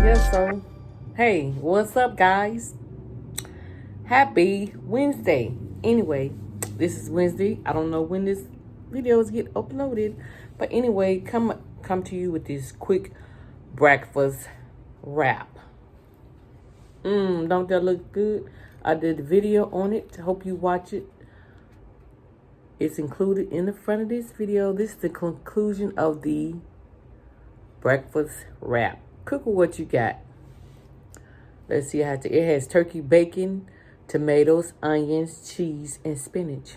Yes, so, hey, what's up, guys? Happy Wednesday. Anyway, this is Wednesday. I don't know when this videos get uploaded, but anyway, come to you with this quick breakfast wrap. Don't that look good? I did a video on it. Hope you watch it. It's included in the front of this video. This is the conclusion of the breakfast wrap. Cook with what you got. Let's see. It has turkey bacon, tomatoes, onions, cheese, and spinach.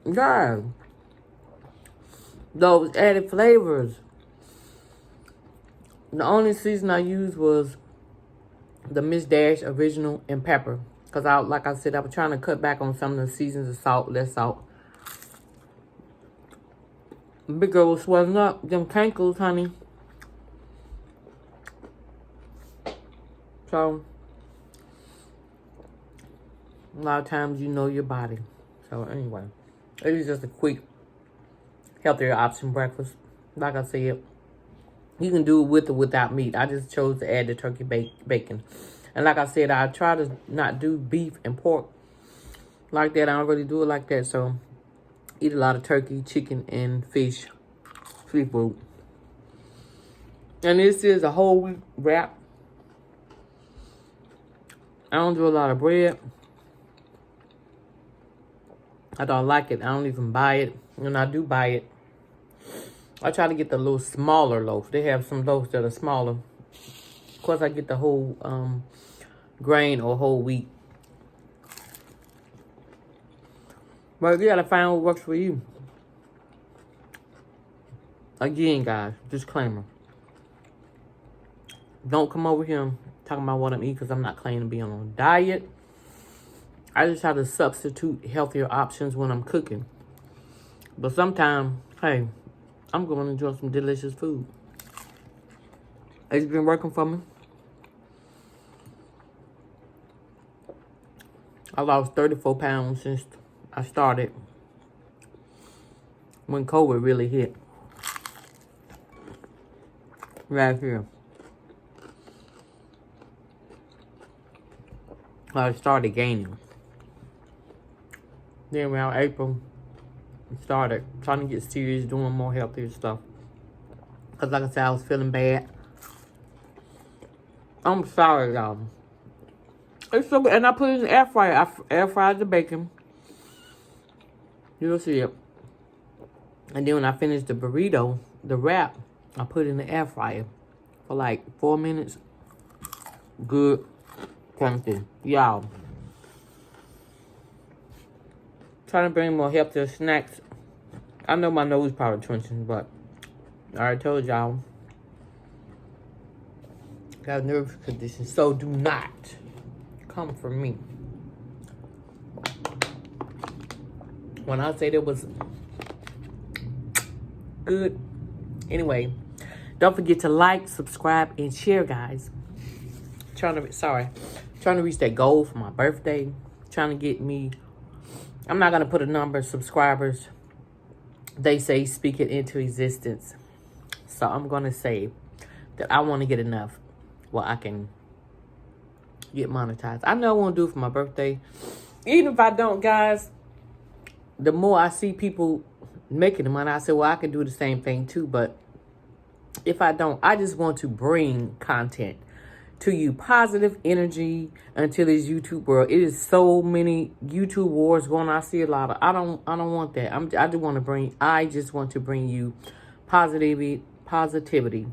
God. Those added flavors. The only season I used was the Miss Dash original and pepper. Because like I said, I was trying to cut back on some of the seasons of salt, less salt. Big girl was swelling up. Them cankles, honey. So, a lot of times you know your body. So, anyway. It is just a quick, healthier option breakfast. Like I said, you can do it with or without meat. I just chose to add the turkey bacon. And like I said, I try to not do beef and pork like that. I don't really do it like that. So, eat a lot of turkey, chicken, and fish, seafood. And this is a whole wheat wrap. I don't do a lot of bread. I don't like it. I don't even buy it. When I do buy it, I try to get the little smaller loaf. They have some loaves that are smaller. Of course, I get the whole grain or whole wheat. But you gotta find what works for you. Again, guys, disclaimer. Don't come over here talking about what I'm eating because I'm not claiming to be on a diet. I just try to substitute healthier options when I'm cooking. But sometimes, hey, I'm going to enjoy some delicious food. It's been working for me. I lost 34 pounds since I started when COVID really hit. Right here. I started gaining. Then around April, I started trying to get serious, doing more healthier stuff. Because like I said, I was feeling bad. I'm sorry, y'all. It's so good. And I put it in the air fryer. I air fried the bacon. You'll see it. And then when I finished the burrito, the wrap, I put it in the air fryer for like 4 minutes. Good. Something. Y'all. Trying to bring more healthier snacks. I know my nose probably twitching, but I already told y'all. Got a nervous condition, so do not come for me. When I say that was good. Anyway, don't forget to like, subscribe, and share, guys. Trying to reach that goal for my birthday. Trying to get me. I'm not going to put a number of subscribers. They say speak it into existence. So I'm going to say that I want to get enough where I can get monetized. I know I want to do it for my birthday. Even if I don't, guys, the more I see people making the money, I say, well, I can do the same thing too. But if I don't, I just want to bring content to you, positive energy into this YouTube world. It is so many YouTube wars going on. I see a lot of. I don't want that. I just want to bring you positivity.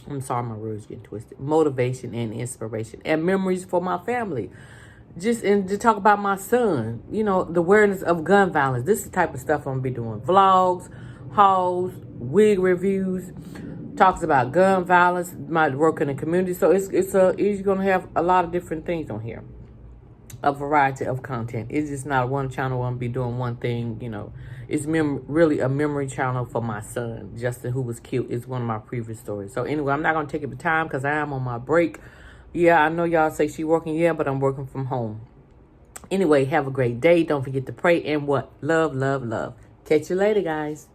I'm sorry, my words getting twisted. Motivation and inspiration and memories for my family. And to talk about my son. You know, the awareness of gun violence. This is the type of stuff I'm gonna be doing. Vlogs, hauls, wig reviews. Talks about gun violence, my work in the community. So you're gonna have a lot of different things on here, a variety of content. It's just not one channel where I'm gonna be doing one thing. You know, it's really a memory channel for my son Justin, who was killed. It's one of my previous stories. So anyway, I'm not gonna take up the time because I am on my break. Yeah, I know y'all say she working. Yeah, but I'm working from home. Anyway, have a great day. Don't forget to pray and what? Love, love, love. Catch you later, guys.